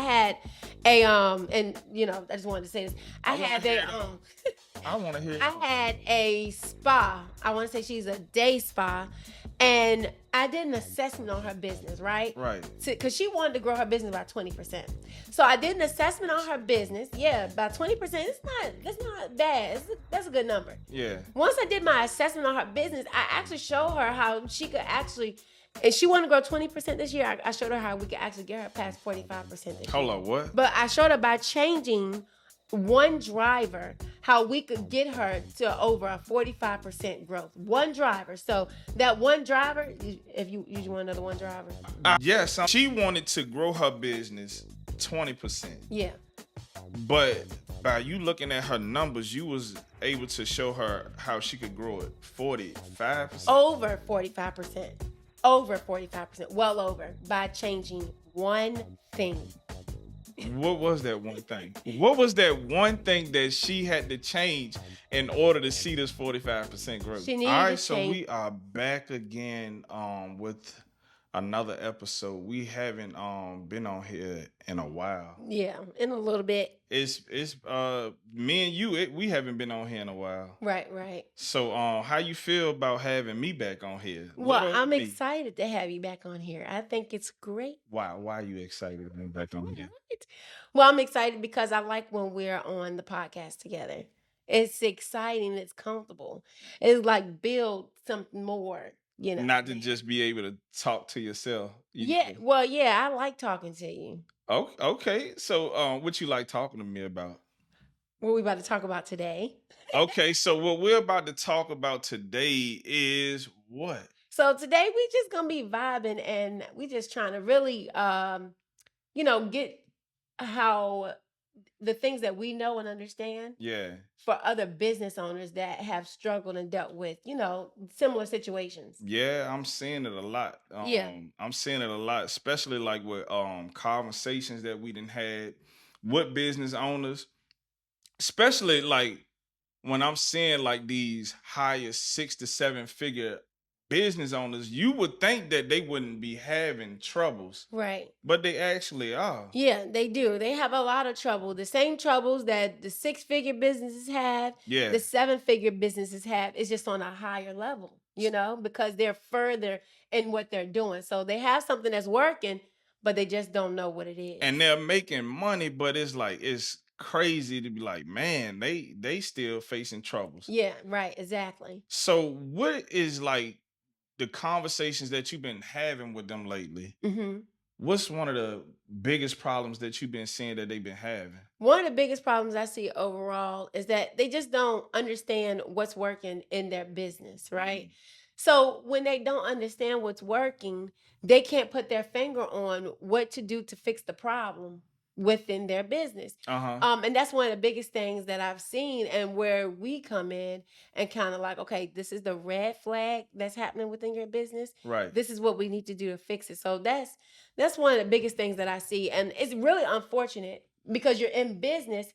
had a and I just wanted to say this. I want to hear. had a spa. I want to say she's a day spa, and I did an assessment on her business, right? Right. Because she wanted to grow her business by 20%. So I did an assessment on her business. Yeah, by 20%. That's not bad. That's a good number. Yeah. Once I did my assessment on her business, I actually showed her how she could actually. And she wanted to grow 20% this year. I showed her how we could actually get her past 45% this year. Hold on, what? But I showed her by changing one driver, how we could get her to over a 45% growth. One driver. So that one driver, if you want another one driver. Yes, she wanted to grow her business 20%. Yeah. But by you looking at her numbers, you was able to show her how she could grow it 45%. Over 45%. Over 45%. Well over. By changing one thing. What was that one thing? What was that one thing that she had to change in order to see this 45% growth? She needed All right, to so change. we are back again with another episode. We haven't been on here in a while. Yeah, in a little bit. It's me and you, we haven't been on here in a while. Right. So how you feel about having me back on here? Well, I'm excited to have you back on here. I think it's great. Why are you excited to be back on here? Well, I'm excited because I like when we're on the podcast together. It's exciting. It's comfortable. It's like build something more, Not to just be able to talk to yourself. Yeah. Well, yeah, I like talking to you. Okay. So what you like talking to me about? What we about to talk about today. Okay, so what we're about to talk about today is what? So today we just gonna be vibing and we just trying to really get how the things that we know and understand. Yeah. For other business owners that have struggled and dealt with, similar situations. Yeah, I'm seeing it a lot. I'm seeing it a lot, especially like with conversations that we done had with business owners, especially like when I'm seeing like these higher 6 to 7 figure business owners, you would think that they wouldn't be having troubles. Right. But they actually are. Yeah, they do. They have a lot of trouble. The same troubles that the 6-figure businesses have, Yeah. the 7-figure businesses have. It's just on a higher level, because they're further in what they're doing. So they have something that's working, but they just don't know what it is. And they're making money, but it's like, it's crazy to be like, man, they still facing troubles. Yeah, right, exactly. So what is like the conversations that you've been having with them lately? Mm-hmm. What's one of the biggest problems that you've been seeing that they've been having? One of the biggest problems I see overall is that they just don't understand what's working in their business, right? Mm-hmm. So when they don't understand what's working, they can't put their finger on what to do to fix the problem within their business. And that's one of the biggest things that I've seen, and where we come in and kind of like, okay, this is the red flag that's happening within your business. Right. This is what we need to do to fix it. So that's one of the biggest things that I see. And it's really unfortunate because you're in business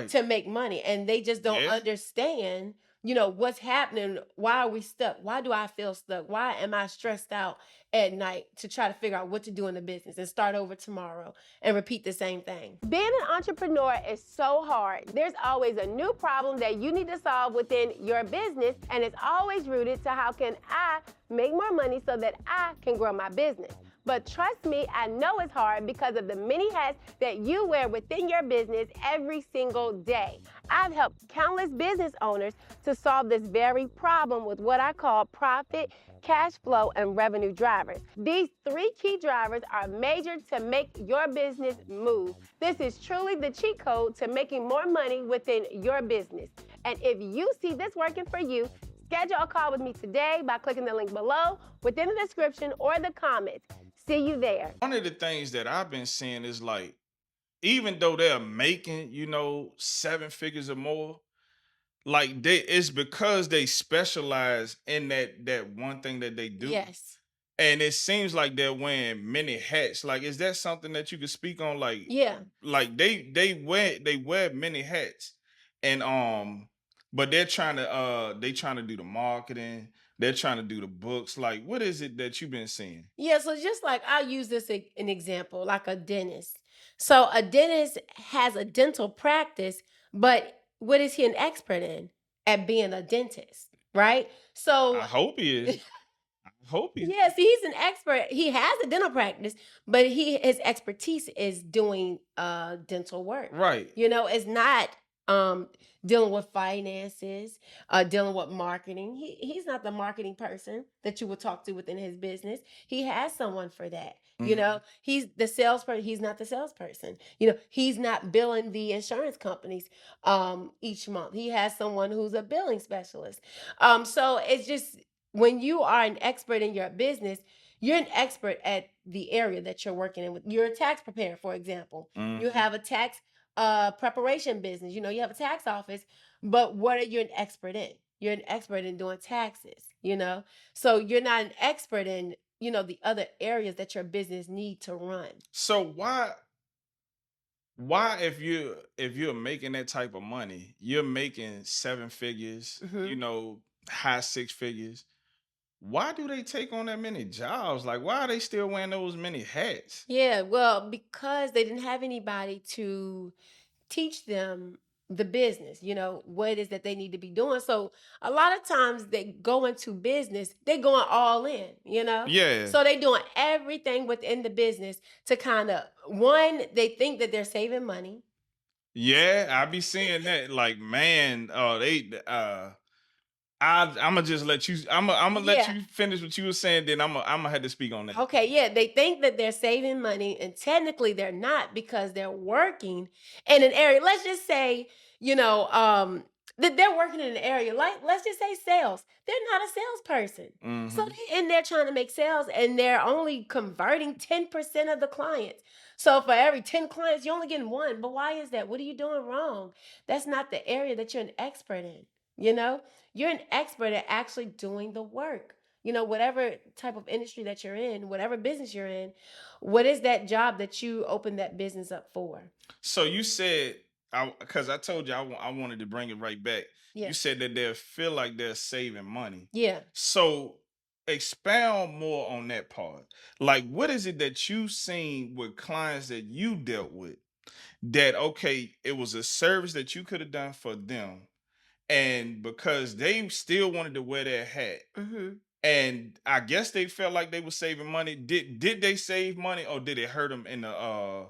to make money, and they just don't understand, what's happening. Why are we stuck? Why do I feel stuck? Why am I stressed out at night to try to figure out what to do in the business and start over tomorrow and repeat the same thing? Being an entrepreneur is so hard. There's always a new problem that you need to solve within your business, and it's always rooted to how can I make more money so that I can grow my business. But trust me, I know it's hard because of the many hats that you wear within your business every single day. I've helped countless business owners to solve this very problem with what I call profit, cash flow, and revenue drivers. These 3 key drivers are major to make your business move. This is truly the cheat code to making more money within your business. And if you see this working for you, schedule a call with me today by clicking the link below, within the description, or the comments. See you there. One of the things that I've been seeing is like, even though they're making, 7 figures or more, like it's because they specialize in that one thing that they do. Yes. And it seems like they're wearing many hats. Like, is that something that you could speak on? Like, yeah, like they wear many hats, and but they're trying to do the marketing. They're trying to do the books. Like, what is it that you've been seeing? Yeah, so just like I'll use this an example, like a dentist. So a dentist has a dental practice, but what is he an expert in? At being a dentist, right? So I hope he is. I hope he. yes, he's an expert. He has a dental practice, but his expertise is doing dental work. Right. You know, it's not um dealing with finances, dealing with marketing. He's not the marketing person that you would talk to within his business. He has someone for that. You know, he's the salesperson. He's not the salesperson. You know, he's not billing the insurance companies each month. He has someone who's a billing specialist. So it's just when you are an expert in your business, you're an expert at the area that you're working in. You're a tax preparer, for example. You have a tax preparation business. You know, you have a tax office, but what are you an expert in? You're an expert in doing taxes, you know? So you're not an expert in, you know, the other areas that your business need to run. So why if you're making that type of money, you're making 7 figures, you know, high 6 figures. Why do they take on that many jobs? Like, why are they still wearing those many hats? Yeah, well, because they didn't have anybody to teach them the business, you know, what it is that they need to be doing. So a lot of times they go into business, they're going all in, you know? Yeah. So they doing everything within the business to kind of, one, they think that they're saving money. Yeah, I be seeing that. Like, man, I'm gonna just let you. I'm gonna let you finish what you were saying. Then I'm gonna have to speak on that. Okay, yeah, they think that they're saving money, and technically they're not because they're working in an area. Let's just say, you know, that they're working in an area like let's just say sales. They're not a salesperson, so they in there trying to make sales, and they're only converting 10% of the clients. So for every 10 clients, you're only getting one. But why is that? What are you doing wrong? That's not the area that you're an expert in. You know, you're an expert at actually doing the work. You know, whatever type of industry that you're in, whatever business you're in, what is that job that you open that business up for? So you said, because I told you I wanted to bring it right back. Yeah. You said that they feel like they're saving money. Yeah. So expound more on that part. Like, what is it that you seen with clients that you dealt with that, okay, it was a service that you could have done for them, and because they still wanted to wear their hat, and I guess they felt like they were saving money. Did they save money, or did it hurt them in the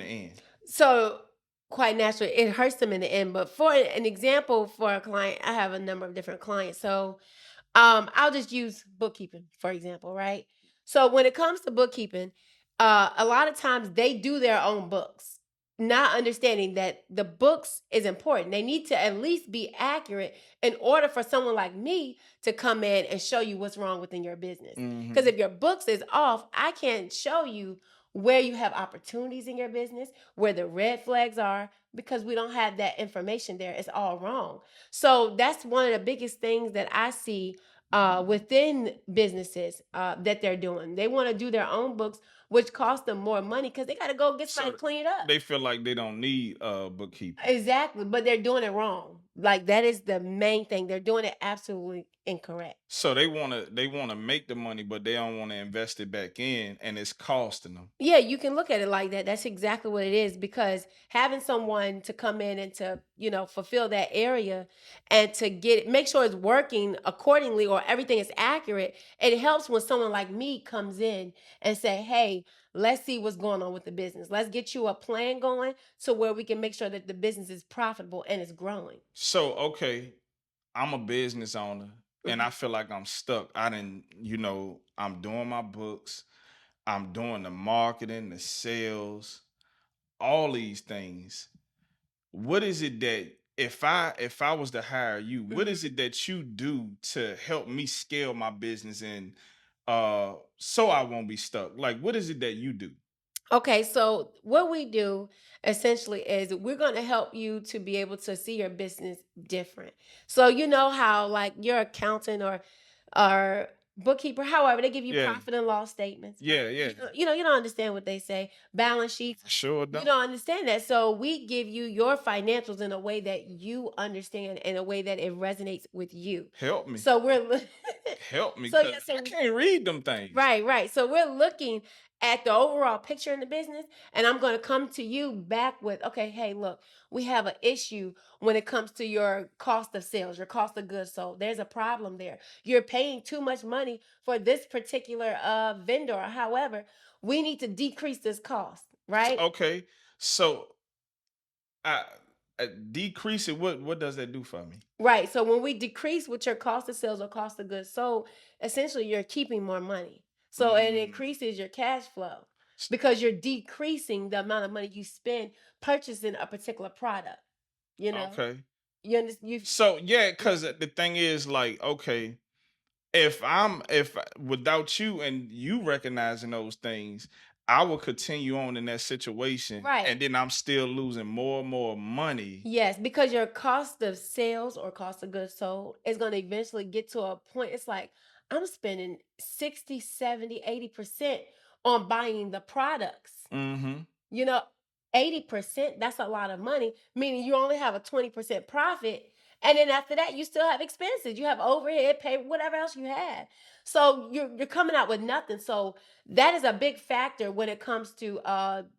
end? So quite naturally, it hurts them in the end. But for an example, for a client, I have a number of different clients. So I'll just use bookkeeping, for example, right? So when it comes to bookkeeping, a lot of times they do their own books, not understanding that the books is important. They need to at least be accurate in order for someone like me to come in and show you what's wrong within your business. Because if your books is off, I can't show you where you have opportunities in your business, where the red flags are, because we don't have that information there. It's all wrong. So that's one of the biggest things that I see within businesses that they're doing. They want to do their own books, which costs them more money because they got to go get something cleaned up. They feel like they don't need bookkeeping. Exactly, but they're doing it wrong. Like that is the main thing. They're doing it absolutely incorrect. So they wanna make the money, but they don't want to invest it back in, and it's costing them. Yeah, you can look at it like that. That's exactly what it is because having someone to come in and to, you know, fulfill that area and to get it, make sure it's working accordingly or everything is accurate. It helps when someone like me comes in and say, "Hey, let's see what's going on with the business. Let's get you a plan going so where we can make sure that the business is profitable and it's growing." So, okay, I'm a business owner and I feel like I'm stuck. I'm doing my books, I'm doing the marketing, the sales, all these things. What is it that if I was to hire you, what is it that you do to help me scale my business and so I won't be stuck? Like, what is it that you do? Okay, so what we do essentially is we're going to help you to be able to see your business different. So you know how like your accountant or bookkeeper, however, they give you Yeah. profit and loss statements. Yeah, yeah. You don't understand what they say. Balance sheets. Sure You don't. don't understand that. So we give you your financials in a way that you understand, in a way that it resonates with you. Help me. So we're Help me, so because yeah, so I can't read them things. right. So we're looking at the overall picture in the business, and I'm going to come to you back with, okay, hey, look, we have an issue when it comes to your cost of sales, your cost of goods sold. There's a problem there. You're paying too much money for this particular vendor, or however, we need to decrease this cost, right? Okay, so I, decrease it. What does that do for me? Right. So when we decrease with your cost of sales or cost of goods sold, essentially you're keeping more money. So it increases your cash flow because you're decreasing the amount of money you spend purchasing a particular product. You know. Okay. You understand? So yeah, because the thing is, like, okay, if without you and you recognizing those things, I will continue on in that situation, Right. and then I'm still losing more and more money. Yes, because your cost of sales or cost of goods sold is going to eventually get to a point. It's like I'm spending 60, 70, 80% on buying the products. Mm-hmm. You know, 80%, that's a lot of money, meaning you only have a 20% profit. And then after that, you still have expenses. You have overhead, pay, whatever else you have. So you're coming out with nothing. So that is a big factor when it comes to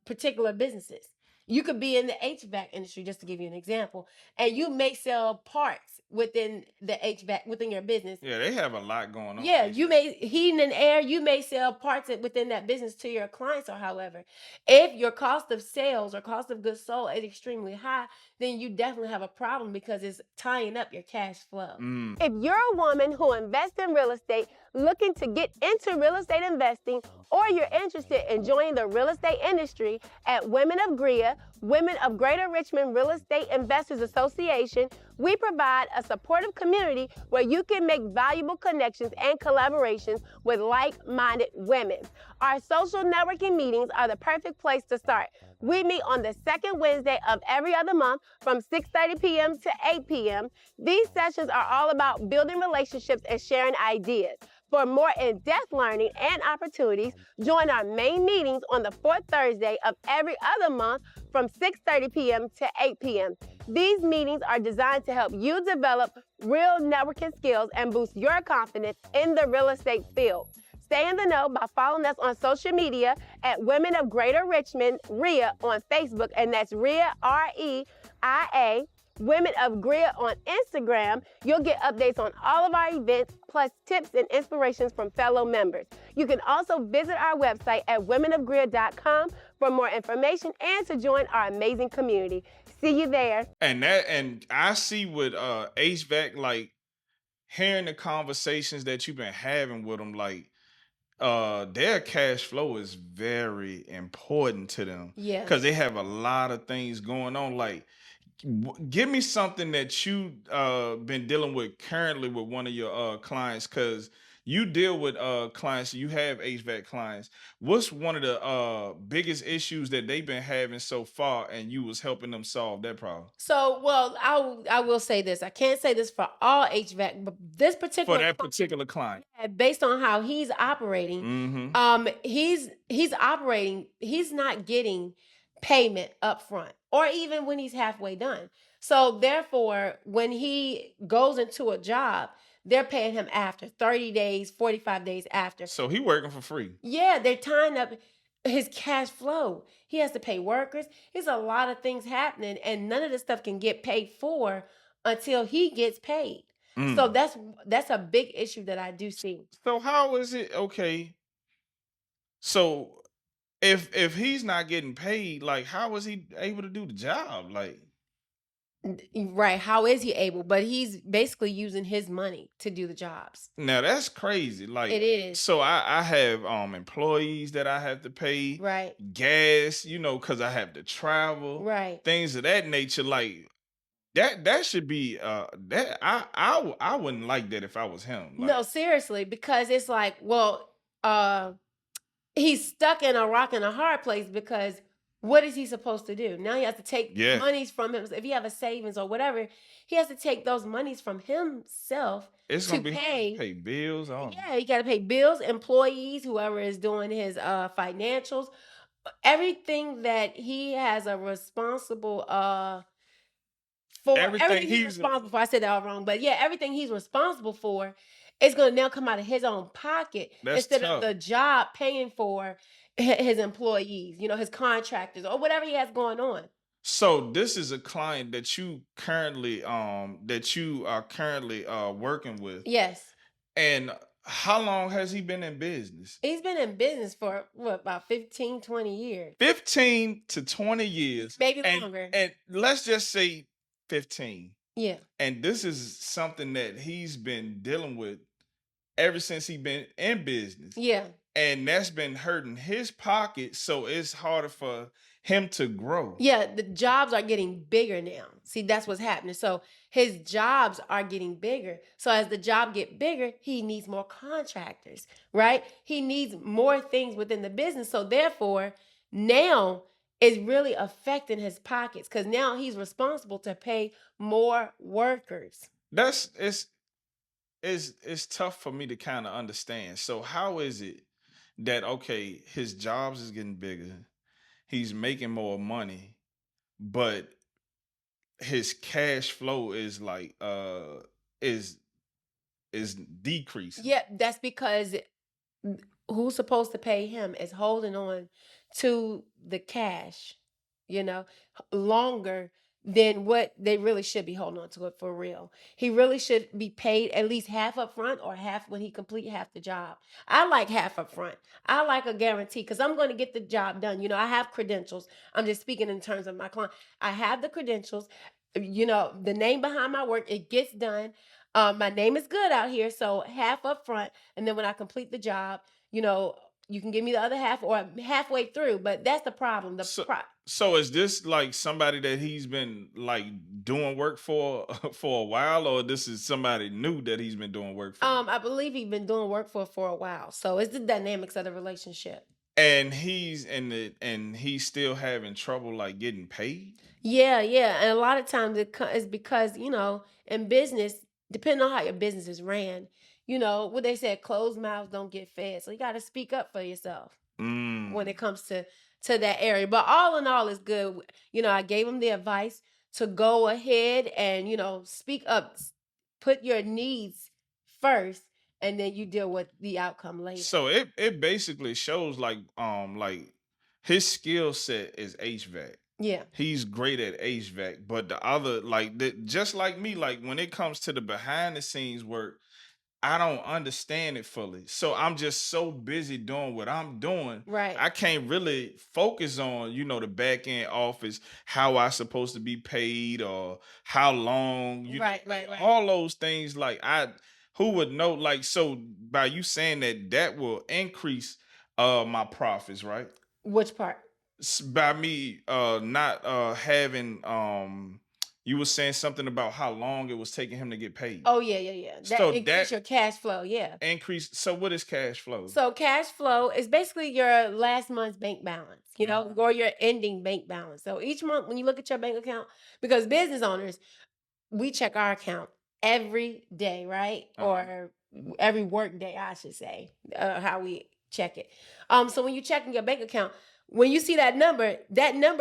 particular businesses. You could be in the HVAC industry, just to give you an example, and you may sell parts within the HVAC within your business. Yeah, they have a lot going on. Yeah, you may heating and air, you may sell parts within that business to your clients, or however. If your cost of sales or cost of goods sold is extremely high, then you definitely have a problem because it's tying up your cash flow. If you're a woman who invests in real estate, looking to get into real estate investing, or you're interested in joining the real estate industry at Women of GREA, Women of Greater Richmond Real Estate Investors Association, we provide a supportive community where you can make valuable connections and collaborations with like-minded women. Our social networking meetings are the perfect place to start. We meet on the second Wednesday of every other month from 6:30 p.m. to 8 p.m. These sessions are all about building relationships and sharing ideas. For more in-depth learning and opportunities, join our main meetings on the fourth Thursday of every other month from 6:30 p.m. to 8 p.m. These meetings are designed to help you develop real networking skills and boost your confidence in the real estate field. Stay in the know by following us on social media at Women of Greater Richmond, REIA, on Facebook, and that's REIA, R-E-I-A. Women of GREA on Instagram. You'll get updates on all of our events, plus tips and inspirations from fellow members. You can also visit our website at womenofgrea.com for more information and to join our amazing community. See you there. And I see with HVAC, like, hearing the conversations that you've been having with them, like, their cash flow is very important to them. Yeah. Because they have a lot of things going on. Like, give me something that you been dealing with currently with one of your clients, because you deal with clients, you have HVAC clients. What's one of the biggest issues that they've been having so far, and you was helping them solve that problem? So, well, I will say this. I can't say this for all HVAC, but this particular For that particular client, based on how he's operating, he's operating. He's not getting payment up front or even when he's halfway done. So therefore, when he goes into a job, they're paying him after 30 days, 45 days after. So he working for free. Yeah, they're tying up his cash flow. He has to pay workers. There's a lot of things happening, and none of this stuff can get paid for until he gets paid. So that's a big issue that I do see. So how is it? Okay. So if he's not getting paid, like, how is he able to do the job? Like, right, how is he able? But he's basically using his money to do the jobs. now that's crazy. Like, It is. So I have employees that I have to pay, Right. gas, because I have to travel, Right. things of that nature. Like, that should be that I wouldn't like that if I was him. Like, No, seriously, because it's like, well, he's stuck in a rock and a hard place, because what is he supposed to do? Now he has to take monies from him. If he have a savings or whatever, he has to take those monies from himself it's to gonna be pay bills. Yeah, he got to pay bills, employees, whoever is doing his financials, everything that he has a responsible for. Everything he's responsible for. I said that all wrong, but yeah, everything he's responsible for is going to now come out of his own pocket instead of the job paying for his employees, his contractors or whatever he has going on. So this is a client that you are currently working with. Yes. And how long has he been in business? He's been in business for about 15, 20 years. 15 to 20 years. Maybe longer. And let's just say 15. Yeah. And this is something that he's been dealing with ever since he's been in business. Yeah. And that's been hurting his pocket, so it's harder for him to grow. Yeah, the jobs are getting bigger now. See, that's what's happening. So his jobs are getting bigger. So as the job get bigger, he needs more contractors, right? He needs more things within the business. So therefore, now it's really affecting his pockets because now he's responsible to pay more workers. It's tough for me to kind of understand. So how is it that, okay, his jobs is getting bigger, he's making more money, but his cash flow is like is decreasing? Yeah, that's because who's supposed to pay him is holding on to the cash, longer than what they really should be holding on to it for real. He really should be paid at least half up front or half when he complete half the job. I like half up front. I like a guarantee because I'm going to get the job done. I have credentials. I'm just speaking in terms of my client. I have the credentials. The name behind my work, it gets done. My name is good out here, so half up front, and then when I complete the job, you can give me the other half or halfway through. But that's the problem. So is this like somebody that he's been like doing work for for a while, or this is somebody new that he's been doing work for? I believe he's been doing work for a while. So it's the dynamics of the relationship. And he's still having trouble like getting paid. Yeah, and a lot of times it's because in business, depending on how your business is ran, what they said, closed mouths don't get fed. So you got to speak up for yourself when it comes to that area. But all in all, it's good. I gave him the advice to go ahead and speak up, put your needs first, and then you deal with the outcome later. So it basically shows like his skill set is HVAC. Yeah. He's great at HVAC, but the other just like me, like when it comes to the behind the scenes work, I don't understand it fully. So I'm just so busy doing what I'm doing. Right. I can't really focus on, the back end office, how I supposed to be paid or how long, right. all those things. Like who would know? Like, so by you saying that will increase my profits, right? Which part? By me not having you were saying something about how long it was taking him to get paid. Oh yeah. That increase your cash flow, yeah. Increase. So what is cash flow? So cash flow is basically your last month's bank balance, or your ending bank balance. So each month when you look at your bank account, because business owners, we check our account every day, right? Or every work day, I should say, how we check it. So when you're checking your bank account, when you see that number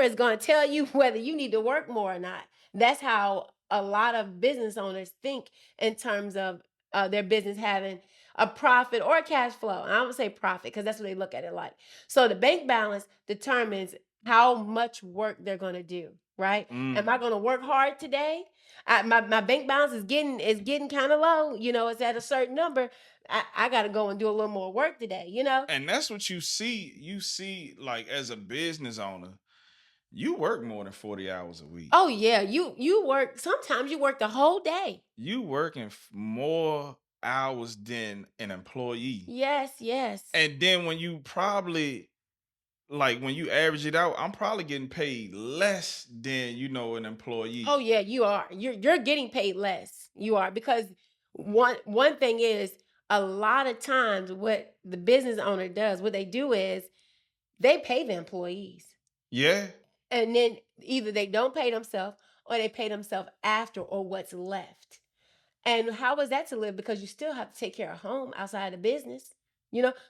is going to tell you whether you need to work more or not. That's how a lot of business owners think in terms of their business having a profit or a cash flow. And I would say profit because that's what they look at it like. So the bank balance determines how much work they're going to do, right? Am I going to work hard today? My bank balance is getting kind of low. It's at a certain number. I got to go and do a little more work today, And that's what you see. You see, like as a business owner, you work more than 40 hours a week. Oh yeah, you work. Sometimes you work the whole day. You working more hours than an employee. Yes. And then when you when you average it out, I'm probably getting paid less than an employee. Oh yeah, you are. You're getting paid less. You are, because one thing is, a lot of times what the business owner does, what they do is they pay the employees. Yeah. And then either they don't pay themselves or they pay themselves after or what's left. And how is that to live? Because you still have to take care of home outside of business.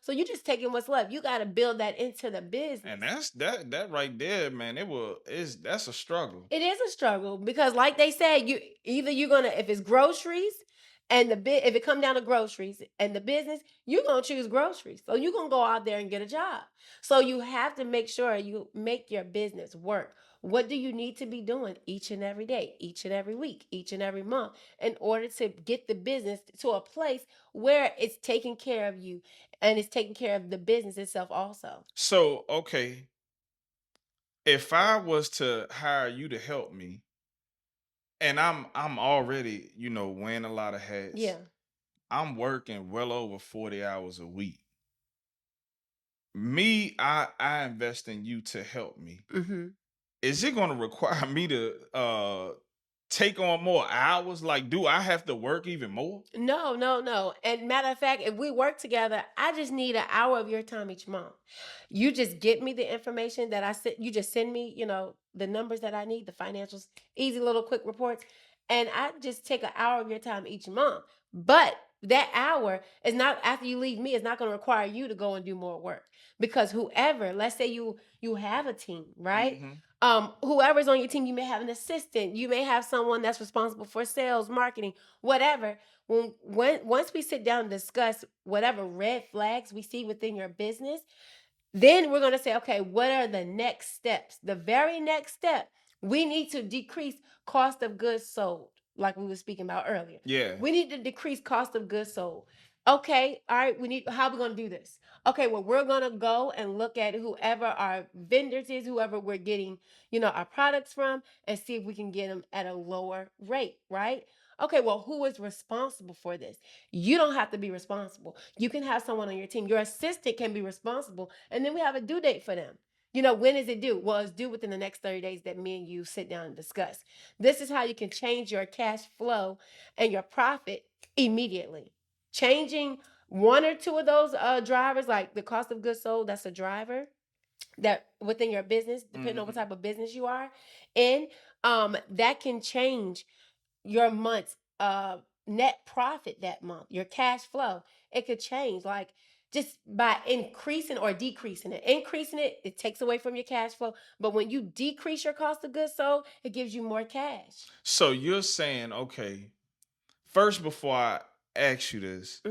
So you're just taking what's left. You got to build that into the business. And that's that right there, man. That's a struggle. It is a struggle because, like they said, you're gonna, if it's groceries And if it come down to groceries and the business, you're gonna choose groceries. So you're gonna go out there and get a job. So you have to make sure you make your business work. What do you need to be doing each and every day, each and every week, each and every month in order to get the business to a place where it's taking care of you and it's taking care of the business itself also? So, okay, if I was to hire you to help me, and I'm already, wearing a lot of hats. Yeah. I'm working well over 40 hours a week. Me, I invest in you to help me. Mm-hmm. Is it going to require me to take on more hours? Like, do I have to work even more? No, no, no. And matter of fact, if we work together, I just need an hour of your time each month. You just get me the information that I said. You just send me, the numbers that I need, the financials, easy little quick reports, and I just take an hour of your time each month. But that hour is not after you leave me. It's not going to require you to go and do more work because whoever, let's say you have a team, right? Mm-hmm. Whoever's on your team, you may have an assistant, you may have someone that's responsible for sales, marketing, whatever. Once we sit down and discuss whatever red flags we see within your business, then we're going to say, okay, what are the next steps? The very next step, we need to decrease cost of goods sold, like we were speaking about earlier. Yeah. We need to decrease cost of goods sold. Okay, all right, how are we going to do this? Okay, well, we're going to go and look at whoever our vendors is, whoever we're getting, our products from, and see if we can get them at a lower rate, right? Okay, well, who is responsible for this? You don't have to be responsible. You can have someone on your team. Your assistant can be responsible. And then we have a due date for them. When is it due? Well, it's due within the next 30 days that me and you sit down and discuss. This is how you can change your cash flow and your profit immediately. Changing one or two of those drivers, like the cost of goods sold, that's a driver that within your business, depending on what type of business you are in, that can change your month's net profit that month, your cash flow. It could change like just by increasing or decreasing it. Increasing it, it takes away from your cash flow. But when you decrease your cost of goods sold, it gives you more cash. So you're saying, okay, first, before I ask you this,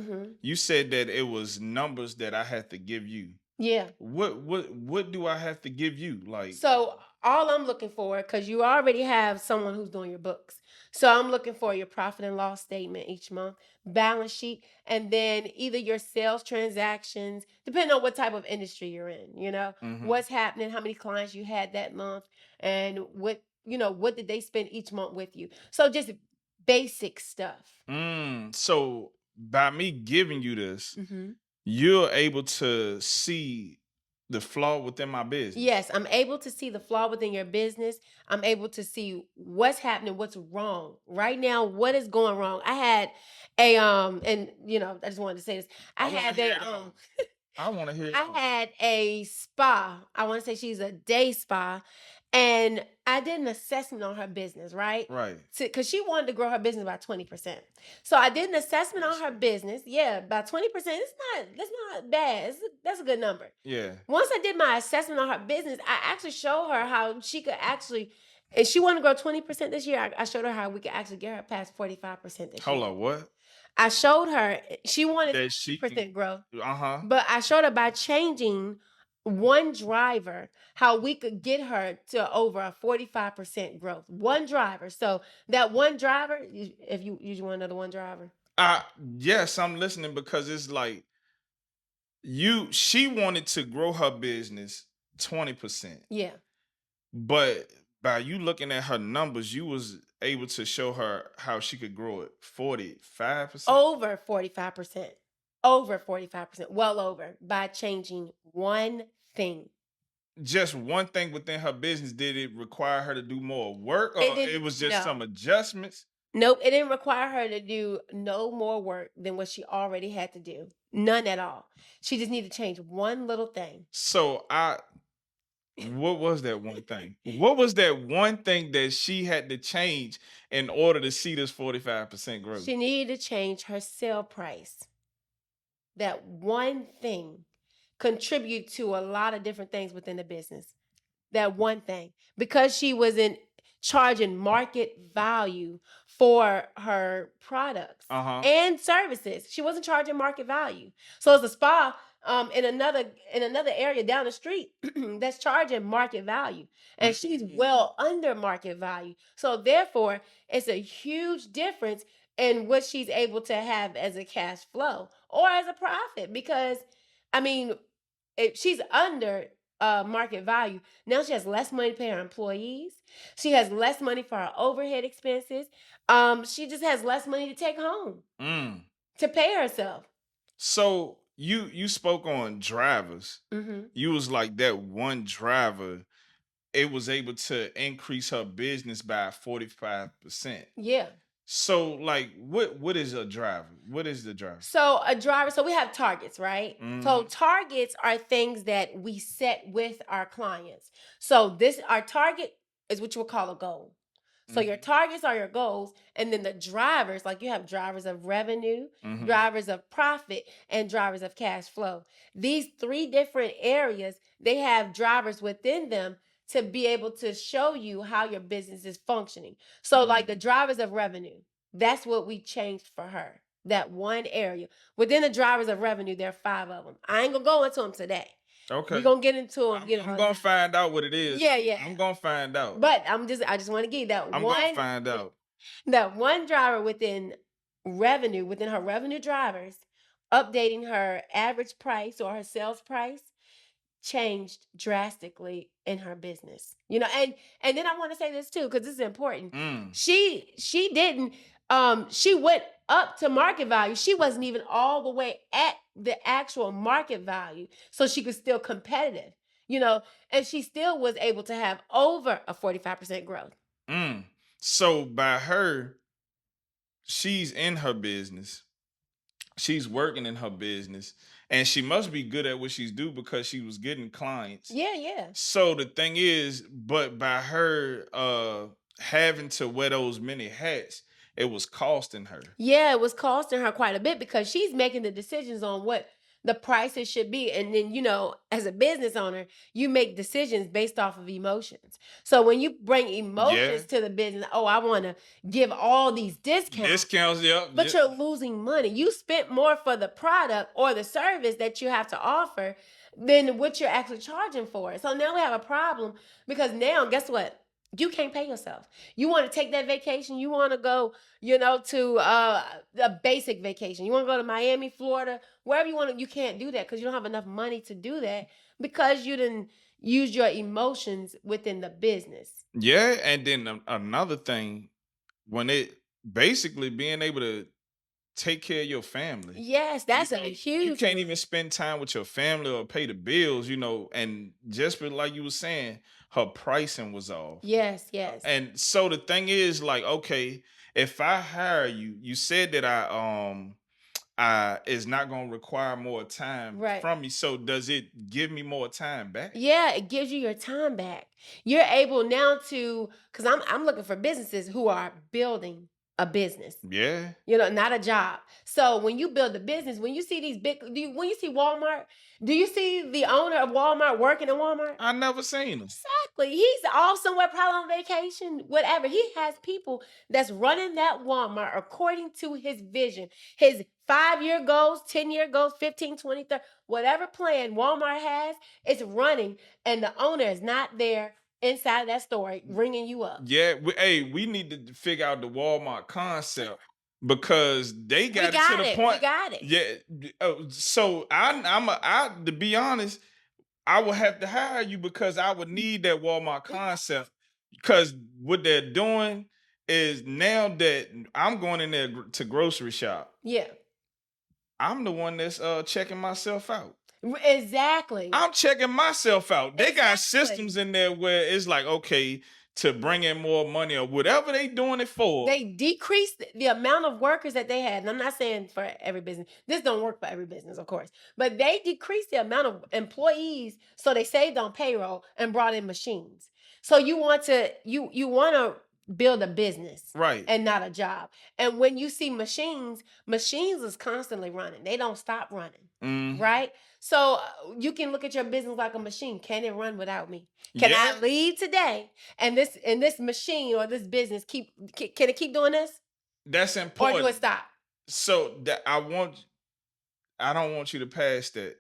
you said that it was numbers that I had to give you. Yeah. What do I have to give you? Like, so all I'm looking for, because you already have someone who's doing your books. So I'm looking for your profit and loss statement each month, balance sheet, and then either your sales transactions, depending on what type of industry you're in, what's happening, how many clients you had that month, and what did they spend each month with you. So just basic stuff. So by me giving you this, you're able to see the flaw within my business. Yes, I'm able to see the flaw within your business. I'm able to see what's happening, what's wrong right now, what is going wrong. I had and I just wanted to say this. I want to hear. I had a spa. I want to say she's a day spa. And I did an assessment on her business, right? Right. Because she wanted to grow her business by 20%. So I did an assessment on her business. Yeah, by 20%. That's not bad. That's a good number. Yeah. Once I did my assessment on her business, I actually showed her how she could actually, if she wanted to grow 20% this year, I showed her how we could actually get her past 45% this year. Hold on, what? I showed her she wanted 20% growth. But I showed her by changing one driver how we could get her to over a 45% growth. One driver. So that one driver, if you want another one driver. Yes, I'm listening, because it's like she wanted to grow her business 20%. Yeah. But by you looking at her numbers, you was able to show her how she could grow it 45%. Over 45%. Over 45%. Well over, by changing one thing. Just one thing within her business. Did it require her to do more work, or it was just some adjustments? Nope, it didn't require her to do no more work than what she already had to do. None at all. She just needed to change one little thing. So what was that one thing? What was that one thing that she had to change in order to see this 45% growth? She needed to change her sale price. That one thing contribute to a lot of different things within the business. That one thing. Because she charging market value for her products and services. She wasn't charging market value. So it's a spa in another area down the street that's charging market value, and she's well under market value. So therefore, it's a huge difference in what she's able to have as a cash flow or as a profit, because I mean, if she's under market value, now she has less money to pay her employees. She has less money for her overhead expenses. She just has less money to take home to pay herself. So you spoke on drivers. You was like that one driver, it was able to increase her business by 45%. Yeah. So like what is a driver? What is the driver? So a driver, so we have targets, right? So targets are things that we set with our clients. So our target is what you would call a goal. So your targets are your goals, and then the drivers, like you have drivers of revenue, drivers of profit, and drivers of cash flow. These 3 different areas, they have drivers within them to be able to show you how your business is functioning. So like the drivers of revenue, that's what we changed for her. That one area. Within the drivers of revenue, there are 5 of them. I ain't gonna go into them today. Okay. We're gonna get into them. I'm gonna find out what it is. Yeah. I'm gonna find out. But I just want to give you that I'm gonna find out. That one driver within revenue, within her revenue drivers, updating her average price or her sales price changed drastically in her business. You know, and then I want to say this too, because this is important. She didn't she went up to market value. She wasn't even all the way at the actual market value, so she was still competitive, you know, and she still was able to have over a 45% growth. So by her, she's in her business, she's working in her business, and she must be good at what she's do because she was getting clients. Yeah. So the thing is, but by her having to wear those many hats, it was costing her. Yeah, it was costing her quite a bit because she's making the decisions on what the prices should be. And then, you know, as a business owner, you make decisions based off of emotions. So when you bring emotions to the business, oh, I want to give all these discounts. Yep. But you're losing money. You spent more for the product or the service that you have to offer than what you're actually charging for. So now we have a problem because now, guess what? You can't pay yourself. You want to take that vacation. You want to go, you know, to a basic vacation. You want to go to Miami, Florida, wherever you want to. You can't do that because you don't have enough money to do that because you didn't use your emotions within the business. Yeah, and then another thing, when it basically being able to take care of your family. Yes, that's a huge. You can't even spend time with your family or pay the bills, you know, and just like you were saying, her pricing was off. Yes. And so the thing is, like, okay, if I hire you, you said that I is not going to require more time from me. So does it give me more time back? Yeah, it gives you your time back. You're able now to, because I'm looking for businesses who are building a business. Yeah. You know, not a job. So when you build a business, when you see these big, when you see Walmart, do you see the owner of Walmart working in Walmart? I never seen him. Exactly. He's off somewhere, probably on vacation, whatever. He has people that's running that Walmart according to his vision, his 5-year goals, 10-year goals, 15, 20, 30, whatever plan Walmart has, it's running, and the owner is not there inside of that store ringing you up. Yeah, we need to figure out the Walmart concept because they got it to the point. We got it. Yeah. So I to be honest, I would have to hire you because I would need that Walmart concept because what they're doing is now that I'm going in there to grocery shop. Yeah. I'm the one that's checking myself out. Exactly. I'm checking myself out. They got systems in there where it's like, okay, to bring in more money or whatever they doing it for. They decreased the amount of workers that they had. And I'm not saying for every business. This don't work for every business, of course. But they decreased the amount of employees, so they saved on payroll and brought in machines. So you want to build a business, right, and not a job. And when you see machines is constantly running. They don't stop running. Right? So you can look at your business like a machine. Can it run without me? Can I leave today and this machine or this business can it keep doing this? That's important. Or do it stop? So that I don't want you to pass that.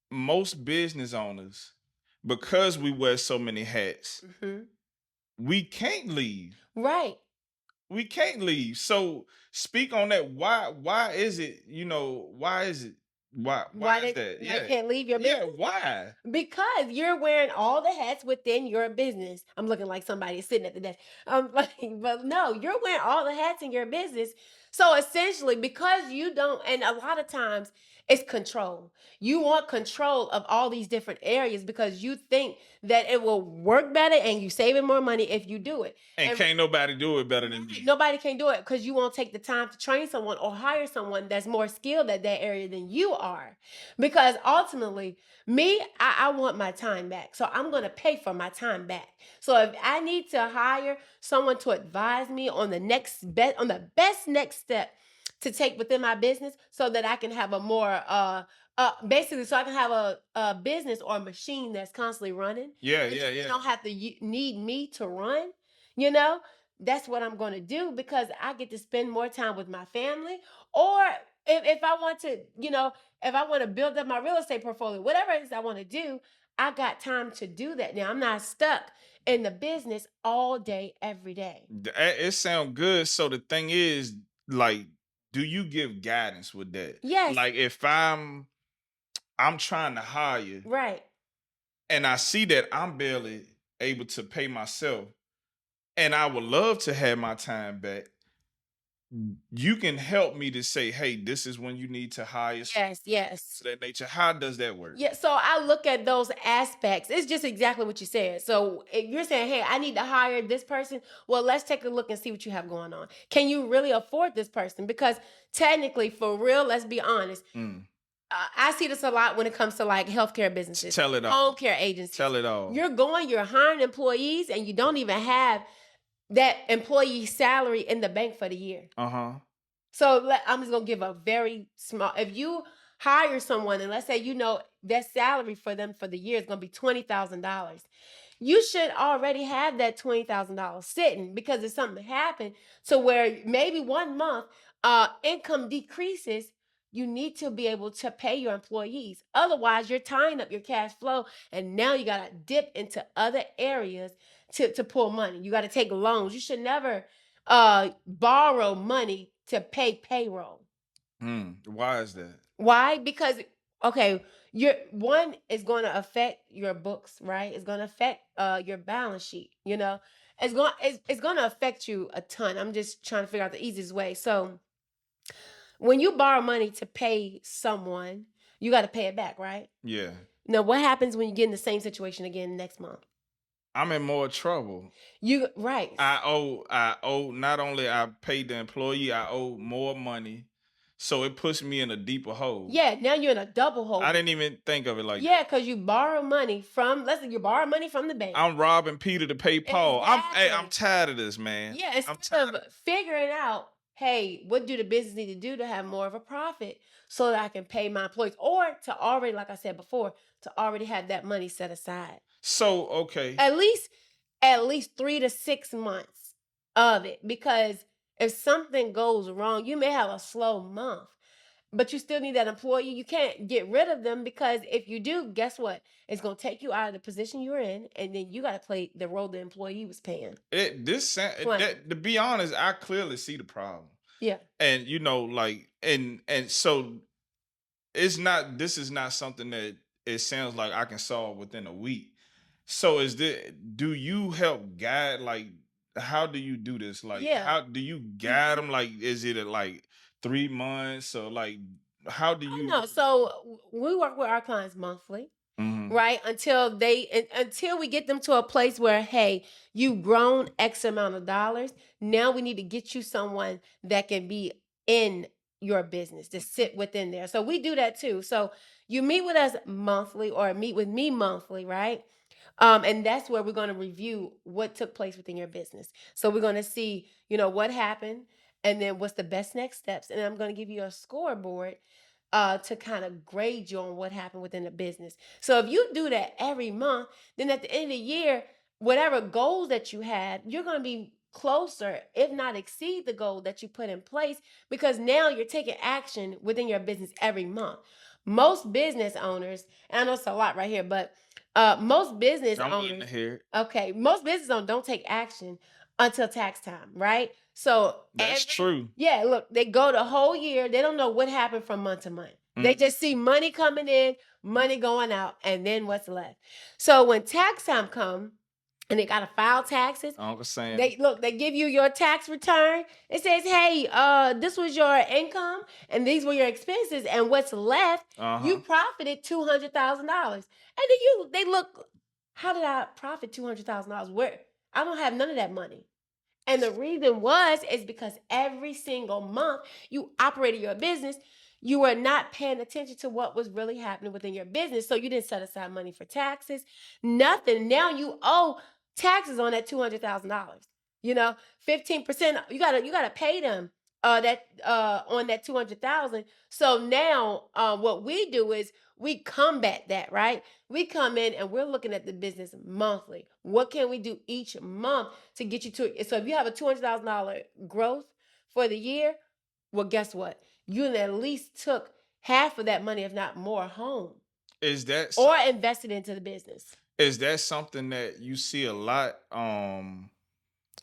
Most business owners, because we wear so many hats, we can't leave. Right. We can't leave. So speak on that. Why is it, why is it? Why is that? Yeah. Can't leave your business? Yeah, why? Because you're wearing all the hats within your business. I'm looking like somebody sitting at the desk. But no, you're wearing all the hats in your business. So essentially, because you don't, and a lot of times it's control. You want control of all these different areas because you think that it will work better and you saving more money if you do it. And can't nobody do it better than me. Nobody can do it because you won't take the time to train someone or hire someone that's more skilled at that area than you are. Because ultimately, I want my time back. So I'm going to pay for my time back. So if I need to hire someone to advise me on the best next step to take within my business so that I can have a more basically so I can have a business or a machine that's constantly running. Yeah. You don't have to need me to run, that's what I'm going to do because I get to spend more time with my family. Or if I want to, if I want to build up my real estate portfolio, whatever it is I want to do, I got time to do that. Now I'm not stuck in the business all day, every day. It sounds good. So the thing is, like, do you give guidance with that? Yes. Like if I'm trying to hire, right, and I see that I'm barely able to pay myself, and I would love to have my time back, you can help me to say, hey, this is when you need to hire. Yes. That nature. How does that work? Yeah, so I look at those aspects. It's just exactly what you said. So if you're saying, hey, I need to hire this person, well, let's take a look and see what you have going on. Can you really afford this person? Because technically, for real, let's be honest, I see this a lot when it comes to like healthcare businesses. Tell it all. Home care agencies. Tell it all. You're hiring employees and you don't even have that employee salary in the bank for the year. So I'm just going to give a very small, if you hire someone and let's say, that salary for them for the year is going to be $20,000. You should already have that $20,000 sitting because if something happened to where maybe 1 month income decreases, you need to be able to pay your employees. Otherwise, you're tying up your cash flow and now you got to dip into other areas to pull money. You got to take loans. You should never borrow money to pay payroll. Why is that? Why? Because one is going to affect your books, right? It's going to affect your balance sheet. It's going to affect you a ton. I'm just trying to figure out the easiest way. So when you borrow money to pay someone, you got to pay it back, right? Yeah. Now, what happens when you get in the same situation again next month? I'm in more trouble. Right. I owe not only I paid the employee, I owe more money. So it puts me in a deeper hole. Yeah, now you're in a double hole. I didn't even think of it like that. Yeah, because you borrow money let's say you borrow money from the bank. I'm robbing Peter to pay Paul. Exactly. I'm tired of this, man. Yeah, instead of figuring out, hey, what do the business need to do to have more of a profit so that I can pay my employees or to already, like I said before, to already have that money set aside. So, okay. At least 3 to 6 months of it, because if something goes wrong, you may have a slow month, but you still need that employee. You can't get rid of them because if you do, guess what? It's going to take you out of the position you're in, and then you got to play the role the employee was paying. To be honest, I clearly see the problem. Yeah. And and so this is not something that it sounds like I can solve within a week. So do you help guide, like, how do you do this? Like, how do you guide them? Like, is it like 3 months or like, how do you? No, so we work with our clients monthly, right? Until we get them to a place where, hey, you've grown X amount of dollars. Now we need to get you someone that can be in your business to sit within there. So we do that too. So you meet with us monthly or meet with me monthly, right? And that's where we're going to review what took place within your business. So we're going to see, what happened and then what's the best next steps. And I'm going to give you a scoreboard to kind of grade you on what happened within the business. So if you do that every month, then at the end of the year, whatever goals that you had, you're going to be closer, if not exceed the goal that you put in place, because now you're taking action within your business every month. Most business owners, and I know it's a lot right here, but most business owners, okay, most business owners don't take action until tax time, right? So that's true. Yeah, look, they go the whole year. They don't know what happened from month to month. They just see money coming in, money going out, and then what's left. So when tax time comes, and they gotta file taxes. Uncle Sam. They give you your tax return. It says, hey, this was your income and these were your expenses, and what's left, you profited $200,000. And then they look, how did I profit $200,000? Where? I don't have none of that money. And the reason is because every single month you operated your business, you were not paying attention to what was really happening within your business. So you didn't set aside money for taxes, nothing. Now you owe taxes on that $200,000. 15%. You gotta pay them that on that 200,000. So now what we do is we combat that, right? We come in and we're looking at the business monthly. What can we do each month to get you to it? So if you have a $200,000 growth for the year, well, guess what? You at least took half of that money, if not more, home. Is that or invested into the business? Is that something that you see a lot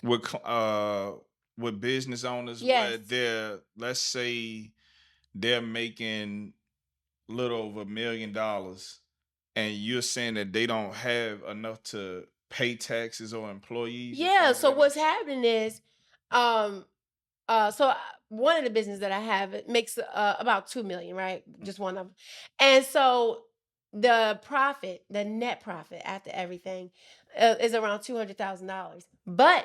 with business owners? Yes. Where let's say they're making a little over $1 million, and you're saying that they don't have enough to pay taxes or employees? Yeah. So what's happening is, so one of the businesses that I have, it makes about 2 million, right? Just one of them. And so the profit, the net profit after everything, is around $200,000. But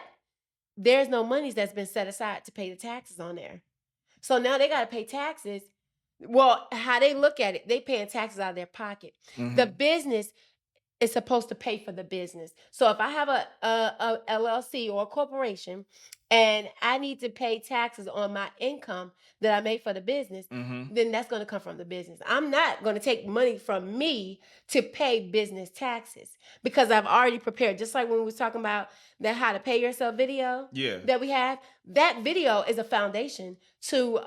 there's no monies that's been set aside to pay the taxes on there. So now they got to pay taxes. Well, how they look at it, they paying taxes out of their pocket. The business is supposed to pay for the business. So if I have a LLC or a corporation and I need to pay taxes on my income that I make for the business, then that's going to come from the business. I'm not going to take money from me to pay business taxes because I've already prepared. Just like when we were talking about that how to pay yourself video that we have, that video is a foundation to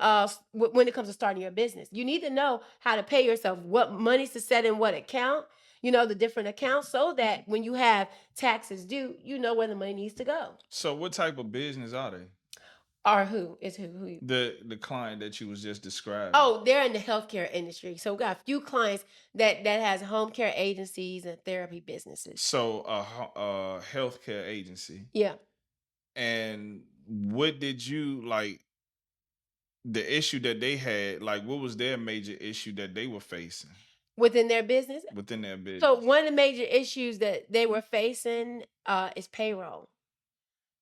when it comes to starting your business. You need to know how to pay yourself, what monies to set in what account, the different accounts, so that when you have taxes due, you know where the money needs to go. So what type of business are they? Or who is who? The client that you was just describing. Oh, they're in the healthcare industry. So we got a few clients that has home care agencies and therapy businesses. So a healthcare agency. Yeah. And what did you like? The issue that they had, like, what was their major issue that they were facing? Within their business? Within their business. So one of the major issues that they were facing is payroll.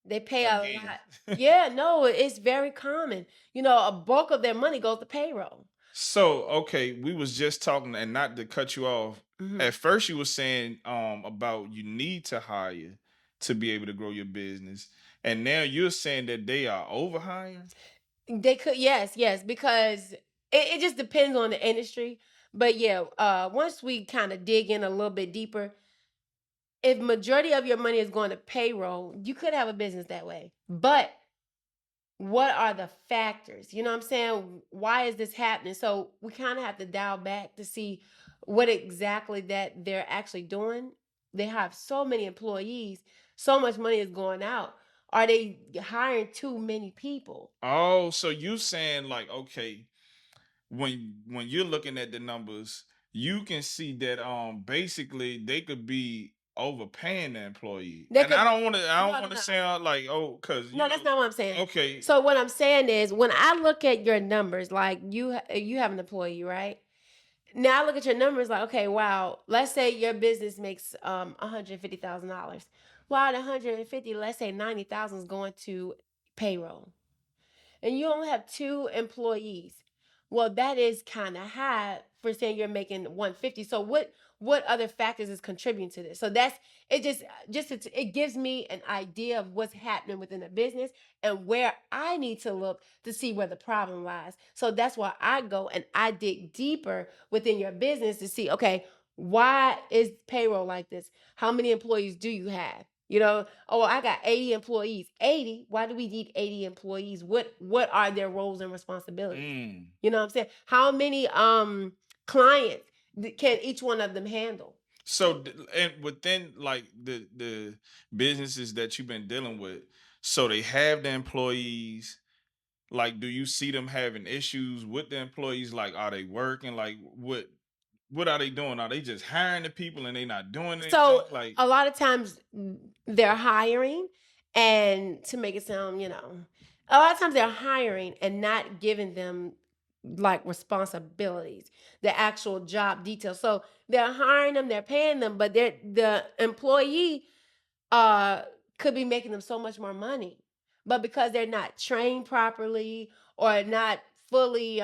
They pay a lot. Yeah, no, it's very common. A bulk of their money goes to payroll. So, okay, we was just talking, and not to cut you off. At first you were saying about you need to hire to be able to grow your business. And now you're saying that they are overhiring? They could, yes, because it just depends on the industry. But yeah, once we kind of dig in a little bit deeper, if majority of your money is going to payroll, you could have a business that way. But what are the factors? You know what I'm saying? Why is this happening? So we kind of have to dial back to see what exactly that they're actually doing. They have so many employees, so much money is going out. Are they hiring too many people? Oh, so you saying like, okay, when you're looking at the numbers, you can see that basically they could be overpaying the employee. I don't want to sound like, because that's not what I'm saying. Okay. So what I'm saying is, when I look at your numbers, like you have an employee, right? Now I look at your numbers like, okay, wow, let's say your business makes $150,000. Well, the 150, let's say 90,000 is going to payroll. And you only have 2 employees. Well, that is kind of high for saying you're making 150. So what what other factors is contributing to this. So that's it. It gives me an idea of what's happening within a business and where I need to look to see where the problem lies. So that's why I go and I dig deeper within your business to see, okay, why is payroll like this? How many employees do you have? You know, oh, I got 80 employees. 80? Why do we need 80 employees? What are their roles and responsibilities? You know what I'm saying? How many clients can each one of them handle? So, and within like the businesses that you've been dealing with, so they have the employees. Like, do you see them having issues with the employees? Like, are they working? Like, what are they doing? Are they just hiring the people and they not doing anything? So like, a lot of times they're hiring, and to make it sound, a lot of times they're hiring and not giving them like responsibilities, the actual job details. So they're hiring them, they're paying them, but the employee uh could be making them so much more money. But because they're not trained properly or not fully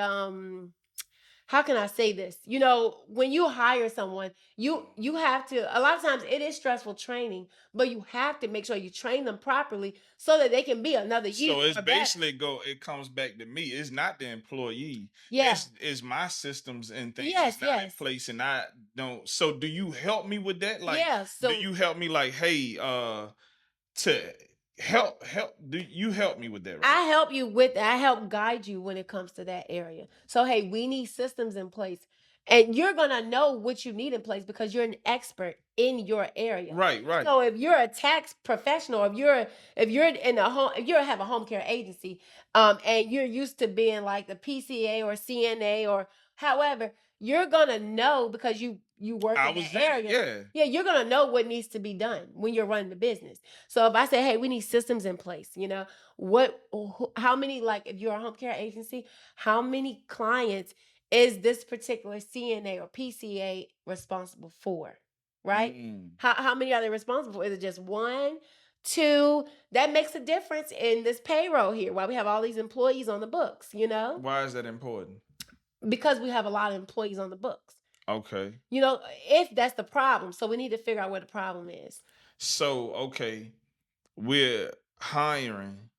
how can I say this? When you hire someone, you have to, a lot of times it is stressful training, but you have to make sure you train them properly so that they can be another year. So it's basically it comes back to me. It's not the employee. Yeah. It's my systems and things Yes, that's not in place, and I don't. So do you help me with that? Like, yeah. So do you help me like, hey, to help do you help me with that, right? I help guide you when it comes to that area. So hey, we need systems in place. And you're gonna know what you need in place because you're an expert in your area. Right. So if you're a tax professional, if you're in a home, if you have a home care agency, and you're used to being like the PCA or CNA or however, you're gonna know because you work in that area. Yeah, you're gonna know what needs to be done when you're running the business. So if I say, hey, we need systems in place, how many, like if you're a home care agency, how many clients is this particular CNA or PCA responsible for? Right? How many are they responsible for? Is it just one, two? That makes a difference in this payroll here. Why we have all these employees on the books, Why is that important? Because we have a lot of employees on the books. Okay. If that's the problem. So we need to figure out what the problem is. So, okay, we're hiring.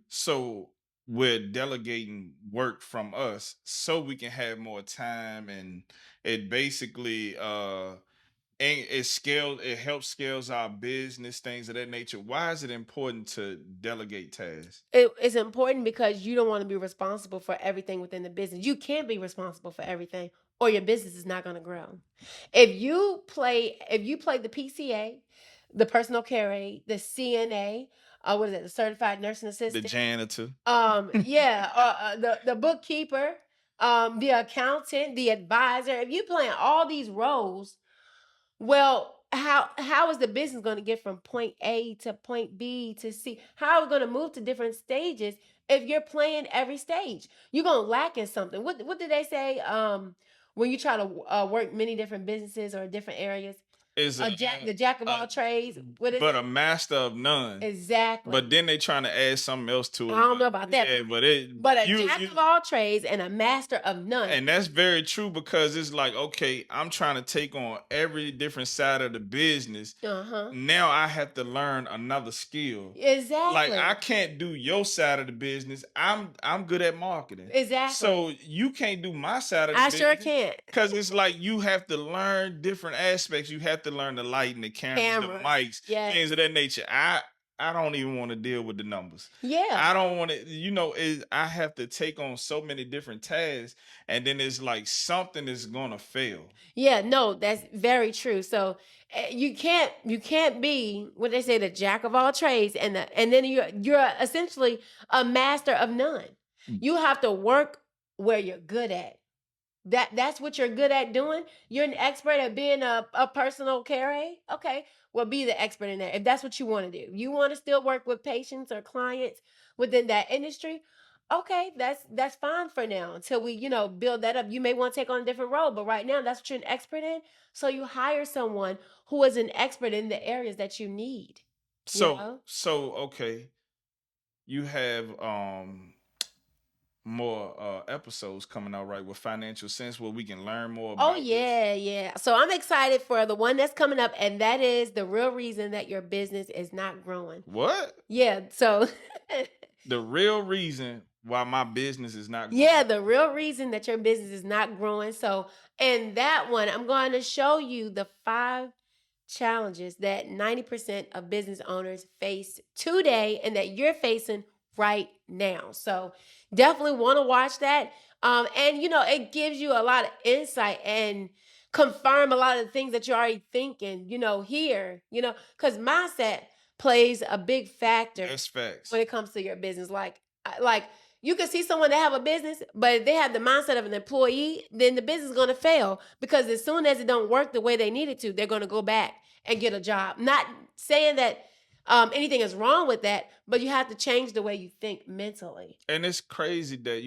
So we're delegating work from us so we can have more time, and it basically and it helps scales our business, things of that nature. Why is it important to delegate tasks? It's important because you don't want to be responsible for everything within the business. You can't be responsible for everything, or your business is not going to grow. If you play the PCA, the personal care aide, the CNA, what is it, the certified nursing assistant, the janitor, the bookkeeper, the accountant, the advisor. If you playing all these roles, well, how is the business going to get from point A to point B to C? How are we going to move to different stages if you're playing every stage? You're going to lack in something. What did they say? When you try to work many different businesses or different areas, is the jack of all trades. What is but a master of none. Exactly. But then they trying to add something else to it. I don't know about that. Yeah, but a jack of all trades and a master of none. And that's very true, because it's like, okay, I'm trying to take on every different side of the business. Now I have to learn another skill. Exactly. Like, I can't do your side of the business. I'm good at marketing. Exactly. So you can't do my side of the business. I sure can't. Because it's like you have to learn different aspects. You have to learn the lighting, the cameras, the mics, things of that nature. I don't even want to deal with the numbers. Yeah. I don't want to, I have to take on so many different tasks, and then it's like something is going to fail. Yeah, no, that's very true. So you can't be what they say, the jack of all trades, and then you're essentially a master of none. You have to work where you're good at. That's what you're good at doing. You're an expert at being a personal care aide. Okay, well, be the expert in that. If that's what you want to do, you want to still work with patients or clients within that industry. Okay, that's fine for now until we build that up. You may want to take on a different role, but right now that's what you're an expert in. So you hire someone who is an expert in the areas that you need. So okay, you have more episodes coming out, right, with Financial Sense, where we can learn more Oh about this. yeah. So I'm excited for the one that's coming up, and that is the real reason that your business is not growing. What? Yeah. So The real reason why my business is not growing. yeah, the real reason that your business is not growing. So in that one, I'm going to show you the 5 challenges that 90% of business owners face today and that you're facing right now. So definitely want to watch that. And it gives you a lot of insight and confirm a lot of the things that you're already thinking, here, because mindset plays a big factor That's facts. when it comes to your business. Like you can see someone that have a business, but if they have the mindset of an employee, then the business is going to fail, because as soon as it don't work the way they need it to, they're going to go back and get a job. Not saying that anything is wrong with that, but you have to change the way you think mentally. And it's crazy that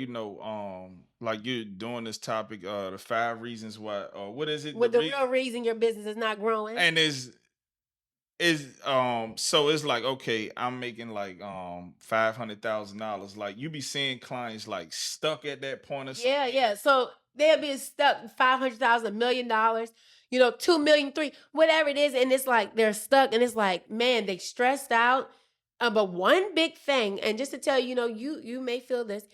like you're doing this topic, the 5 reasons why, what is it? With the real reason your business is not growing. And so it's like, okay, I'm making like $500,000. Like you be seeing clients like stuck at that point or something. Yeah. So they'll be stuck $500,000, $1 million, 2 million, 3, whatever it is, and it's like they're stuck, and it's like, man, they stressed out. But one big thing, and just to tell you, you may feel this,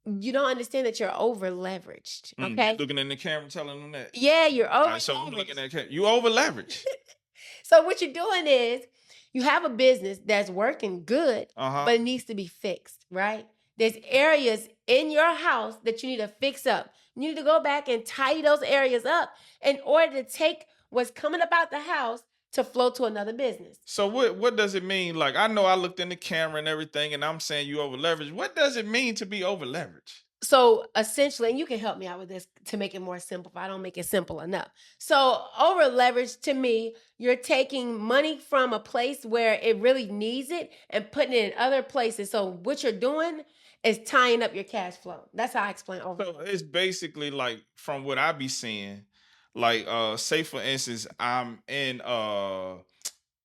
you don't understand that you're over leveraged. Okay, Looking in the camera, telling them that. Yeah, you're over. Right, so I'm looking at camera. You over leveraged. So what you're doing is you have a business that's working good, but it needs to be fixed, right? There's areas in your house that you need to fix up. You need to go back and tidy those areas up in order to take what's coming up out the house to flow to another business. So what does it mean? Like, I know I looked in the camera and everything, and I'm saying you over leveraged. What does it mean to be over leveraged? So essentially, and you can help me out with this to make it more simple if I don't make it simple enough. So over leverage, to me, you're taking money from a place where it really needs it and putting it in other places. So what you're doing is tying up your cash flow. That's how I explain over. So it's basically like, from what I be seeing, like say for instance, I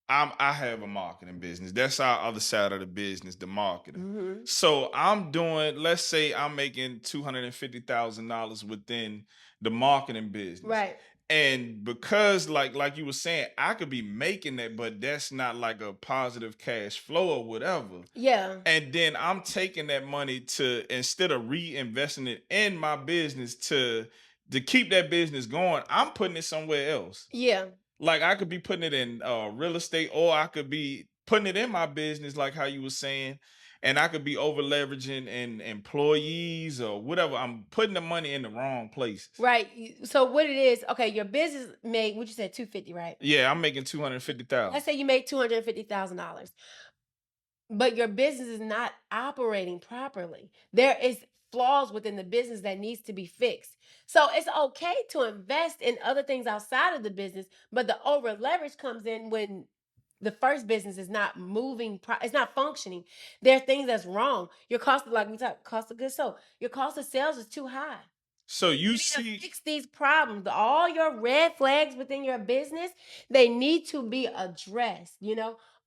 have a marketing business. That's our other side of the business, the marketing. Mm-hmm. So I'm doing, let's say I'm making $250,000 within the marketing business. Right. And because like you were saying, I could be making that, but that's not like a positive cash flow or whatever. Yeah. And then I'm taking that money to, instead of reinvesting it in my business to keep that business going, I'm putting it somewhere else. Yeah. Like I could be putting it in real estate, or I could be putting it in my business, like how you were saying, and I could be over leveraging in employees or whatever. I'm putting the money in the wrong places. Right. So what it is, okay, your business made, what you said, 250, right? Yeah, I'm making 250,000. Let's say you make $250,000, but your business is not operating properly. There is flaws within the business that needs to be fixed. So it's okay to invest in other things outside of the business, but the over leverage comes in when the first business is not moving, it's not functioning. There are things that's wrong. Your cost, like we talked, cost of goods sold, your cost of sales is too high. So you need see, to fix these problems. All your red flags within your business, they need to be addressed.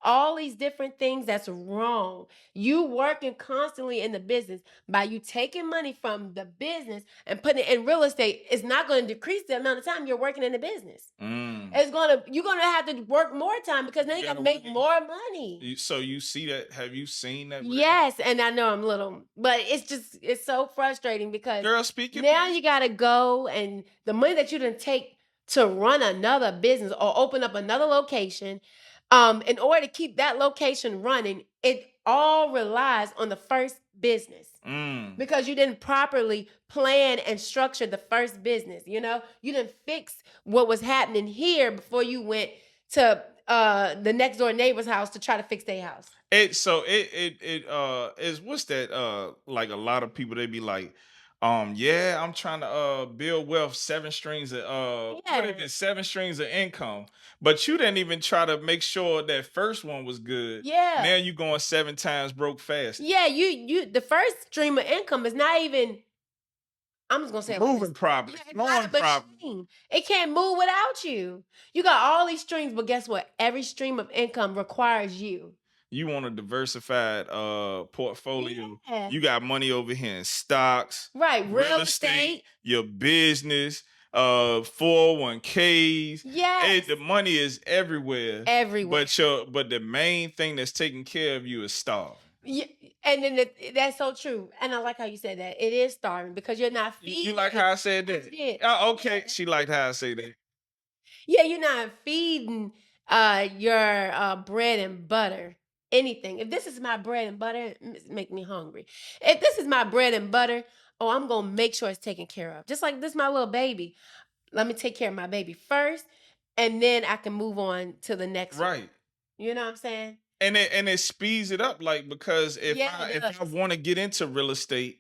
All these different things that's wrong. You working constantly in the business, by you taking money from the business and putting it in real estate, it's not going to decrease the amount of time you're working in the business. You're gonna have to work more time, because now you gotta make more money. So you see that? Have you seen that? Yes, and I know I'm little, but it's so frustrating, because girl, speaking now you gotta go, and the money that you didn't take to run another business or open up another location, in order to keep that location running, it all relies on the first business. Because you didn't properly plan and structure the first business. You didn't fix what was happening here before you went to the next door neighbor's house to try to fix their house. It is, what's that, like a lot of people, they be like, yeah, I'm trying to build wealth, 7 strings of what is it, 7 strings of income, but you didn't even try to make sure that first one was good. Now you going 7 times broke fast. You the first stream of income is not even, I'm just gonna say, moving properly. It can't move without you. You got all these streams, but guess what? Every stream of income requires you. You want a diversified portfolio. Yeah. You got money over here in stocks, Right, real estate, your business, 401ks. yes, The money is everywhere. everywhere. But the main thing that's taking care of you is starving. Yeah, and then that's so true. And I like how you said that. It is starving because you're not feeding. You like how I said that? Okay, she liked how I say that. Yeah, you're not feeding your bread and butter anything. If this is my bread and butter, make me hungry. If this is my bread and butter, oh, I'm gonna make sure it's taken care of. Just like this, my little baby. Let me take care of my baby first, and then I can move on to the next one. Right. You know what I'm saying? And it speeds it up, like, because if I want to get into real estate,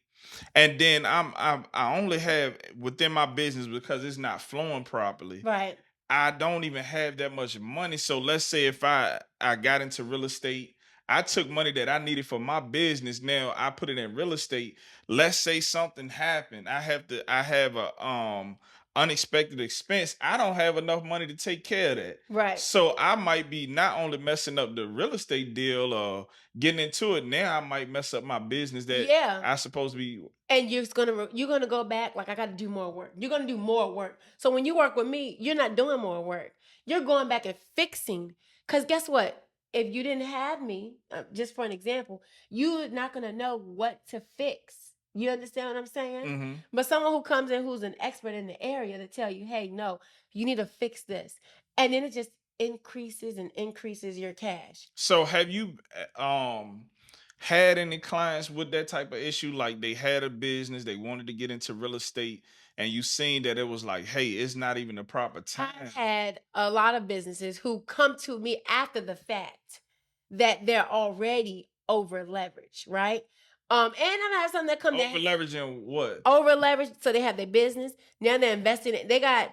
and then I only have within my business, because it's not flowing properly. Right. I don't even have that much money. So let's say if I got into real estate, I took money that I needed for my business. Now I put it in real estate. Let's say something happened. I have a unexpected expense. I don't have enough money to take care of that. Right. So I might be not only messing up the real estate deal or getting into it, now I might mess up my business that I supposed to be. And you're gonna go back, like, I got to do more work. You're gonna do more work. So when you work with me, you're not doing more work. You're going back and fixing. Because guess what? If you didn't have me, just for an example, you're not gonna know what to fix. You understand what I'm saying? Mm-hmm. But someone who comes in who's an expert in the area to tell you, hey, no, you need to fix this, and then it just increases and increases your cash. So have you had any clients with that type of issue? Like, they had a business, they wanted to get into real estate, and you seen that it was like, hey, it's not even the proper time. I had a lot of businesses who come to me after the fact that they're already over leveraged, right? And I have some that come over leveraging what? Over leveraged, so they have their business. Now they're investing in, they got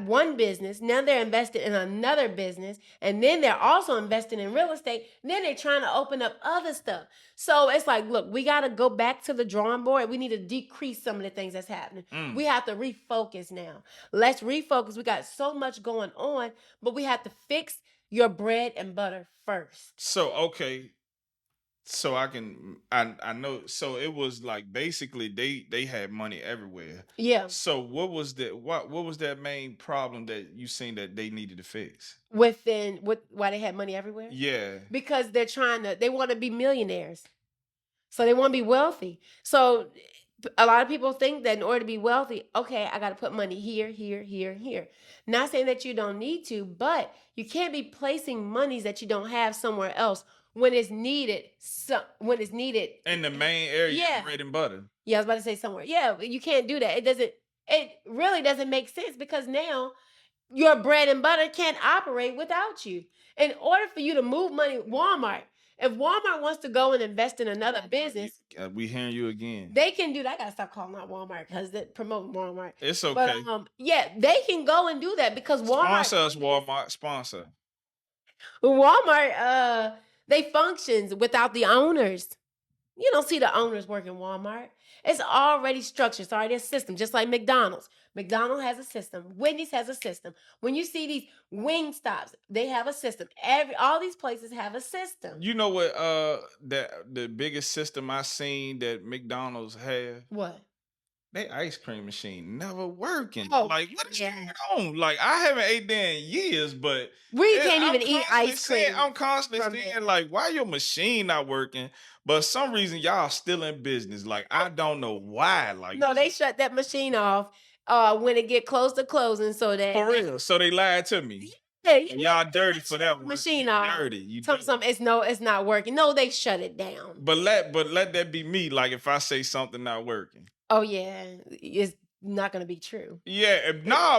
one business. Now they're invested in another business. And then they're also investing in real estate. Then they're trying to open up other stuff. So it's like, look, we got to go back to the drawing board. We need to decrease some of the things that's happening. We have to refocus now. Let's refocus. We got so much going on, but we have to fix your bread and butter first. So, okay. So I know, so it was like basically they had money everywhere. Yeah. So what was that main problem that you seen that they needed to fix? Why they had money everywhere? Yeah. Because they want to be millionaires. So they want to be wealthy. So a lot of people think that in order to be wealthy, okay, I got to put money here, here, here, here. Not saying that you don't need to, but you can't be placing monies that you don't have somewhere else when it's needed. In the main area, bread and butter. Yeah, I was about to say somewhere. Yeah, you can't do that. It really doesn't make sense, because now your bread and butter can't operate without you. In order for you to move money, if Walmart wants to go and invest in another business, we hearing you again. They can do that. I gotta stop calling out Walmart because they're promoting Walmart. It's okay. But yeah, they can go and do that because Walmart. Sponsor us, Walmart. Sponsor. Walmart, they functions without the owners. You don't see the owners working Walmart. It's already structured. It's already a system, just like McDonald's. McDonald's has a system. Wendy's has a system. When you see these wing stops, they have a system. All these places have a system. You know what? The biggest system I seen that McDonald's have. What? They ice cream machine never working. Oh, like, what is going on? Like, I haven't ate there in years, but we can't even eat ice cream. I'm constantly saying, like, why your machine not working? But some reason y'all still in business. Like, I don't know why. Like, no, they shut that machine off when it get close to closing, so that for real. So they lied to me. Yeah, y'all dirty for that machine off. Dirty. You it's not working. No, they shut it down. But let that be me. Like, if I say something not working. Oh yeah, it's not gonna be true. Yeah,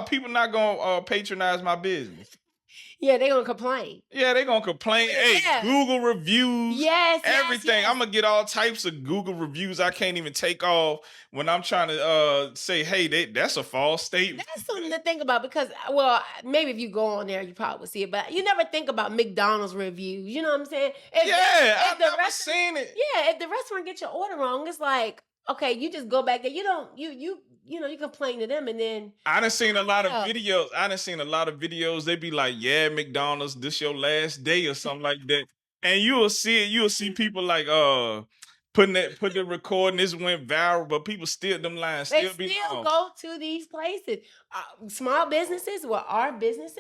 people not gonna patronize my business. Yeah, they gonna complain. Yeah, they gonna complain. Hey, Google reviews. Yes, everything. I'm gonna get all types of Google reviews I can't even take off when I'm trying to say, hey, that's a false statement. That's something to think about, because, well, maybe if you go on there, you probably will see it, but you never think about McDonald's reviews. You know what I'm saying? I've never seen it. Yeah, if the restaurant gets your order wrong, it's like, okay, you just go back there. You don't, you complain to them, and then I done seen a lot of videos. They be like, yeah, McDonald's, this your last day or something like that. And you'll see people like put the recording. This went viral, but people still them lines They still be still long. go to these places. Small businesses, well, our businesses,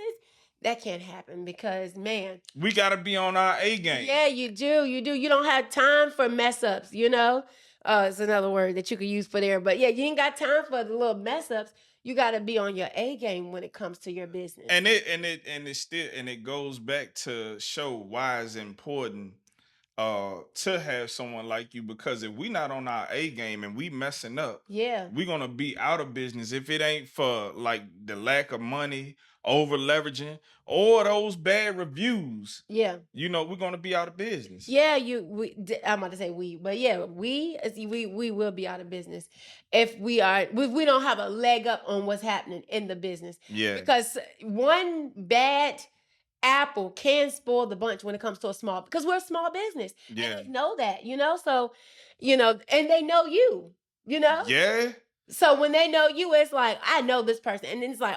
that can't happen because, man, we got to be on our A game. Yeah, you do. You do. You don't have time for mess ups, you know? It's another word that you could use for there. But yeah, you ain't got time for the little mess ups. You got to be on your A game when it comes to your business. And it goes back to show why it's important to have someone like you, because if we not on our A game and we messing up, yeah, we're gonna be out of business if it ain't for like the lack of money, over leveraging, or those bad reviews. Yeah, we're gonna be out of business. Yeah, I'm about to say we, but yeah, we will be out of business if we don't have a leg up on what's happening in the business. Yeah. Because one bad apple can spoil the bunch when it comes to because we're a small business. Yeah. And they know that, so and they know you, Yeah. So when they know you, it's like, I know this person, and then it's like,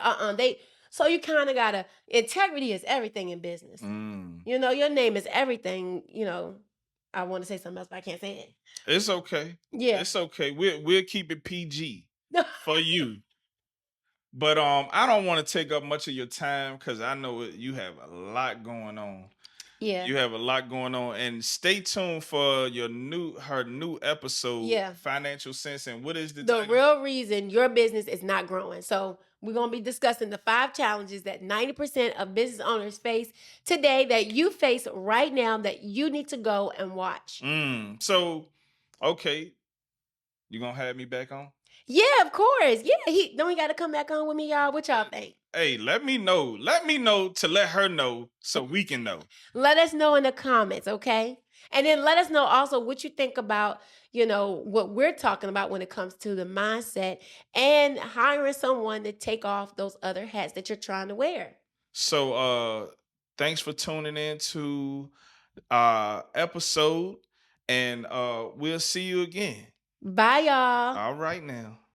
so you kind of gotta, integrity is everything in business. Your name is everything. I want to say something else, but I can't say it. It's okay. Yeah, it's okay. We'll keep it PG for you. But I don't want to take up much of your time because I know you have a lot going on. Yeah. You have a lot going on. And stay tuned for her new episode, Financial Sense. And what is the title? Real reason your business is not growing. So we're going to be discussing the 5 challenges that 90% of business owners face today, that you face right now, that you need to go and watch. So, okay. You going to have me back on? Yeah, of course. Yeah, he got to come back on with me, y'all. What y'all think? Hey, let me know. Let me know to let her know so we can know. Let us know in the comments, okay? And then let us know also what you think about, what we're talking about when it comes to the mindset and hiring someone to take off those other hats that you're trying to wear. So, thanks for tuning in to episode, and we'll see you again. Bye, y'all. All right now.